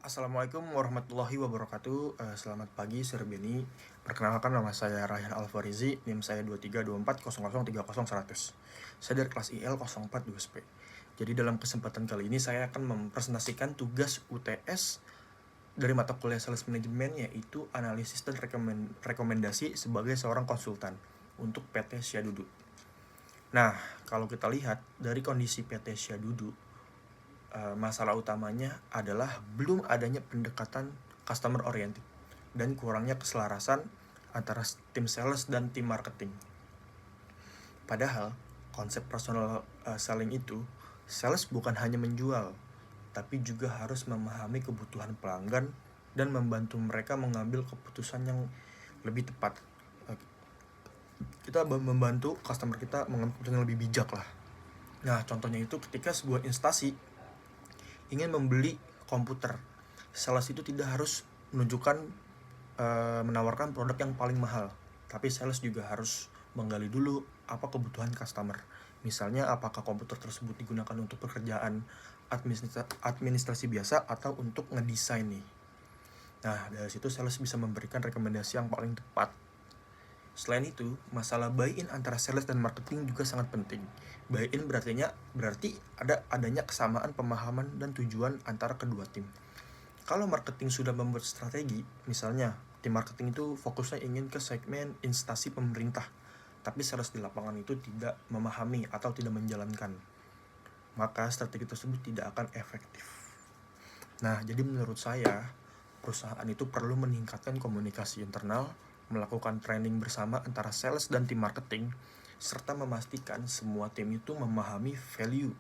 Assalamualaikum warahmatullahi wabarakatuh. Selamat pagi, Sir Beni. Perkenalkan, nama saya Rayhan Alfarizi, NIM saya 232400300100. Saya dari kelas IL 042SP. Jadi dalam kesempatan kali ini saya akan mempresentasikan tugas UTS dari mata kuliah Sales Management, yaitu analisis dan rekomendasi sebagai seorang konsultan untuk PT Syadudu. Nah, kalau kita lihat dari kondisi PT Syadudu, masalah utamanya adalah belum adanya pendekatan customer oriented dan kurangnya keselarasan antara tim sales dan tim marketing. Padahal konsep personal selling itu, sales bukan hanya menjual, tapi juga harus memahami kebutuhan pelanggan dan membantu mereka mengambil keputusan yang lebih tepat. Kita membantu customer kita mengambil keputusan yang lebih bijak lah. Nah, contohnya itu ketika sebuah instansi ingin membeli komputer, sales itu tidak harus menunjukkan menawarkan produk yang paling mahal, tapi sales juga harus menggali dulu apa kebutuhan customer. Misalnya apakah komputer tersebut digunakan untuk pekerjaan administrasi biasa atau untuk ngedesain nih. Nah, dari situ sales bisa memberikan rekomendasi yang paling tepat. Selain itu, masalah buy-in antara sales dan marketing juga sangat penting. Buy-in berarti adanya kesamaan pemahaman dan tujuan antara kedua tim. Kalau marketing sudah membuat strategi, misalnya tim marketing itu fokusnya ingin ke segmen instansi pemerintah, tapi sales di lapangan itu tidak memahami atau tidak menjalankan, maka strategi tersebut tidak akan efektif. Nah, jadi menurut saya, perusahaan itu perlu meningkatkan komunikasi internal, melakukan training bersama antara sales dan tim marketing, serta memastikan semua tim itu memahami value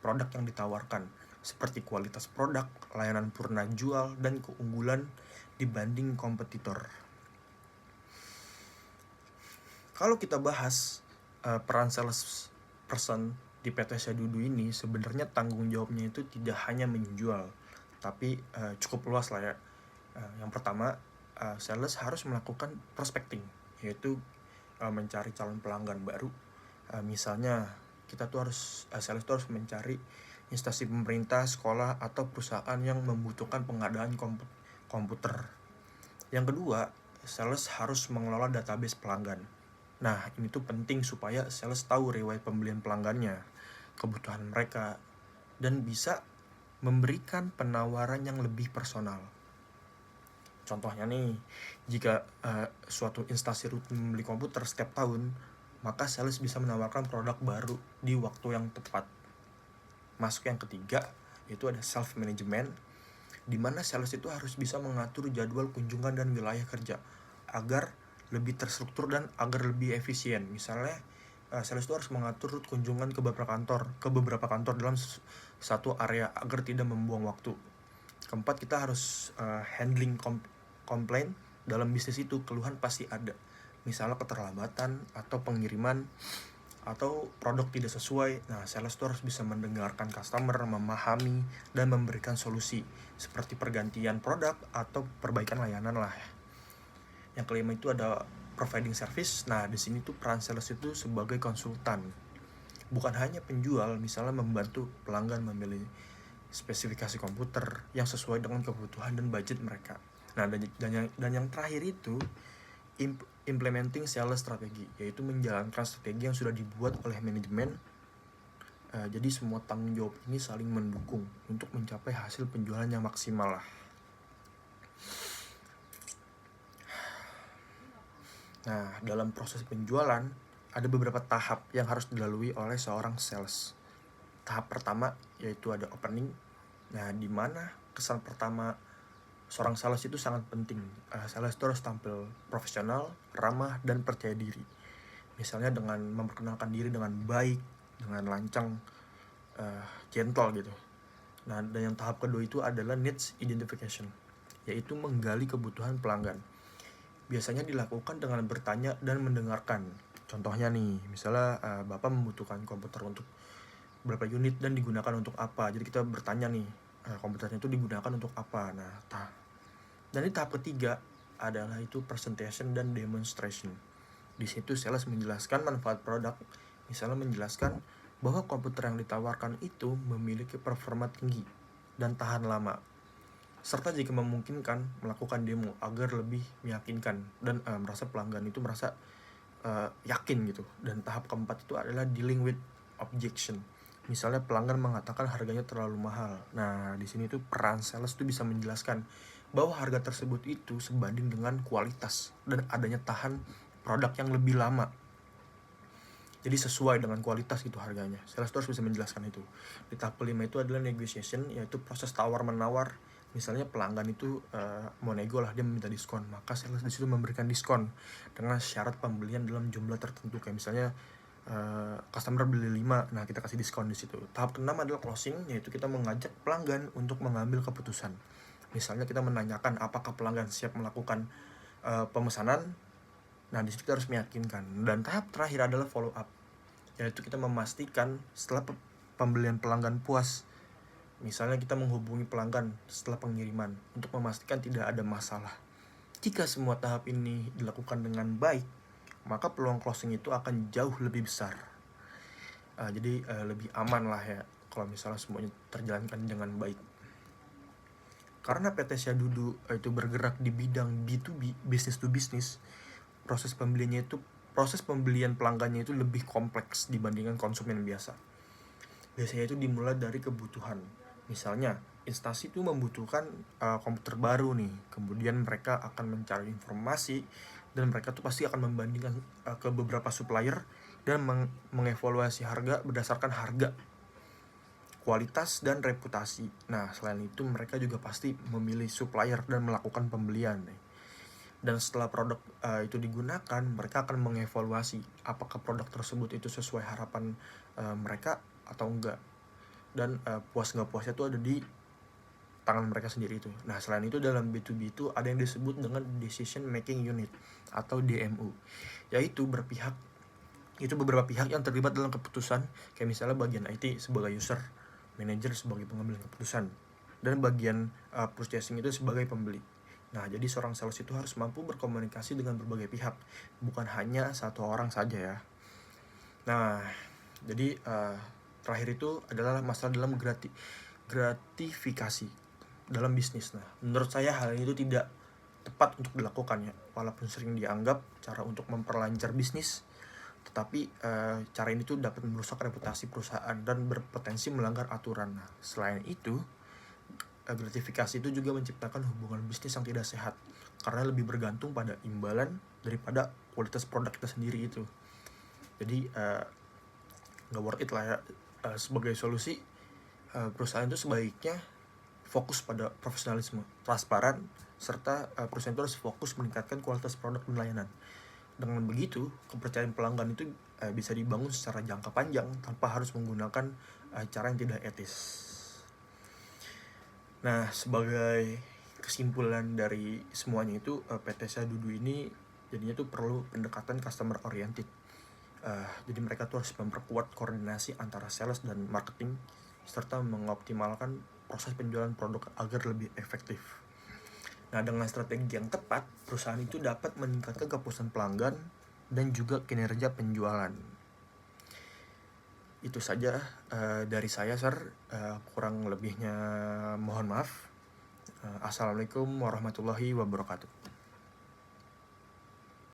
produk yang ditawarkan, seperti kualitas produk, layanan purna jual, dan keunggulan dibanding kompetitor. Kalau kita bahas peran sales person di PT Syadudu ini, sebenarnya tanggung jawabnya itu tidak hanya menjual, tapi cukup luas lah ya. Yang pertama, sales harus melakukan prospecting, yaitu mencari calon pelanggan baru. Misalnya kita tuh sales tuh harus mencari instansi pemerintah, sekolah, atau perusahaan yang membutuhkan pengadaan komputer. Yang kedua, sales harus mengelola database pelanggan. Nah, ini tuh penting supaya sales tahu riwayat pembelian pelanggannya, kebutuhan mereka, dan bisa memberikan penawaran yang lebih personal. Contohnya nih, jika suatu instansi rutin membeli komputer setiap tahun, maka sales bisa menawarkan produk baru di waktu yang tepat. Masuk yang ketiga, yaitu ada self management, di mana sales itu harus bisa mengatur jadwal kunjungan dan wilayah kerja agar lebih terstruktur dan agar lebih efisien. Misalnya sales itu harus mengatur kunjungan ke beberapa kantor dalam satu area agar tidak membuang waktu. Keempat, kita harus handling komplain. Dalam bisnis itu keluhan pasti ada, misalnya keterlambatan atau pengiriman atau produk tidak sesuai. Nah, sales itu harus bisa mendengarkan customer, memahami, dan memberikan solusi seperti pergantian produk atau perbaikan layanan lah. Yang kelima itu ada providing service. Nah, di sini tuh peran sales itu sebagai konsultan, bukan hanya penjual, misalnya membantu pelanggan memilih spesifikasi komputer yang sesuai dengan kebutuhan dan budget mereka. Nah, dan yang terakhir itu implementing sales strategi, yaitu menjalankan strategi yang sudah dibuat oleh manajemen. Jadi semua tanggung jawab ini saling mendukung untuk mencapai hasil penjualan yang maksimal lah. Nah, dalam proses penjualan ada beberapa tahap yang harus dilalui oleh seorang sales. Tahap pertama yaitu ada opening. Nah, di mana kesan pertama seorang sales itu sangat penting. Sales itu harus tampil profesional, ramah, dan percaya diri. Misalnya dengan memperkenalkan diri dengan baik, dengan lancang, gentle gitu. Nah, dan yang tahap kedua itu adalah needs identification, yaitu menggali kebutuhan pelanggan. Biasanya dilakukan dengan bertanya dan mendengarkan. Contohnya nih, misalnya Bapak membutuhkan komputer untuk berapa unit dan digunakan untuk apa. Jadi kita bertanya nih, komputernya itu digunakan untuk apa. Nah, dan di tahap ketiga adalah itu presentation dan demonstration. Di situ sales menjelaskan manfaat produk, misalnya menjelaskan bahwa komputer yang ditawarkan itu memiliki performa tinggi dan tahan lama. serta jika memungkinkan melakukan demo agar lebih meyakinkan dan merasa pelanggan itu merasa yakin gitu. Dan tahap keempat itu adalah dealing with objection. Misalnya pelanggan mengatakan harganya terlalu mahal. Nah, di sini tuh peran sales tuh bisa menjelaskan bahwa harga tersebut itu sebanding dengan kualitas dan adanya tahan produk yang lebih lama. Jadi sesuai dengan kualitas gitu harganya. Sales harus bisa menjelaskan itu. Di tahap kelima itu adalah negotiation, yaitu proses tawar-menawar. Misalnya pelanggan itu mau nego lah, dia meminta diskon, maka sales di situ memberikan diskon dengan syarat pembelian dalam jumlah tertentu. Kayak misalnya customer beli 5, nah kita kasih diskon di situ. Tahap keenam adalah closing, yaitu kita mengajak pelanggan untuk mengambil keputusan. Misalnya kita menanyakan apakah pelanggan siap melakukan pemesanan. Nah, di situ kita harus meyakinkan. Dan tahap terakhir adalah follow up, yaitu kita memastikan setelah pembelian pelanggan puas. Misalnya kita menghubungi pelanggan setelah pengiriman untuk memastikan tidak ada masalah. Jika semua tahap ini dilakukan dengan baik, maka peluang closing itu akan jauh lebih besar. Jadi lebih aman lah ya kalau misalnya semuanya terjalankan dengan baik. Karena PT Syadudu itu bergerak di bidang B2B, business to business, proses pembelian pelanggannya itu lebih kompleks dibandingkan konsumen biasa. Biasanya itu dimulai dari kebutuhan. Misalnya, instansi itu membutuhkan komputer baru nih. Kemudian mereka akan mencari informasi dan mereka tuh pasti akan membandingkan ke beberapa supplier dan mengevaluasi harga berdasarkan harga, kualitas, dan reputasi. Nah, selain itu mereka juga pasti memilih supplier dan melakukan pembelian nih. Dan setelah produk itu digunakan, mereka akan mengevaluasi apakah produk tersebut itu sesuai harapan mereka atau enggak. Dan puas nggak puasnya itu ada di tangan mereka sendiri itu. Nah, selain itu dalam B2B itu ada yang disebut dengan Decision Making Unit atau DMU, yaitu beberapa pihak yang terlibat dalam keputusan, kayak misalnya bagian IT sebagai user, manager sebagai pengambil keputusan, dan bagian purchasing itu sebagai pembeli. Nah, jadi seorang sales itu harus mampu berkomunikasi dengan berbagai pihak, bukan hanya satu orang saja ya. Nah, jadi terakhir itu adalah masalah dalam gratifikasi dalam bisnis. Nah, menurut saya hal ini itu tidak tepat untuk dilakukan ya, walaupun sering dianggap cara untuk memperlancar bisnis, tetapi cara ini tuh dapat merusak reputasi perusahaan dan berpotensi melanggar aturan. Nah, selain itu, gratifikasi itu juga menciptakan hubungan bisnis yang tidak sehat karena lebih bergantung pada imbalan daripada kualitas produk kita sendiri itu. Jadi nggak worth it lah ya. Sebagai solusi, perusahaan itu sebaiknya fokus pada profesionalisme, transparan, serta perusahaan itu harus fokus meningkatkan kualitas produk dan layanan. Dengan begitu, kepercayaan pelanggan itu bisa dibangun secara jangka panjang tanpa harus menggunakan cara yang tidak etis. Nah, sebagai kesimpulan dari semuanya itu, PT Syadudu ini jadinya tuh perlu pendekatan customer oriented. Jadi mereka tuh harus memperkuat koordinasi antara sales dan marketing serta mengoptimalkan proses penjualan produk agar lebih efektif. Nah, dengan strategi yang tepat, perusahaan itu dapat meningkatkan kepuasan pelanggan dan juga kinerja penjualan. Itu saja dari saya, Sir. Kurang lebihnya mohon maaf. Assalamualaikum warahmatullahi wabarakatuh.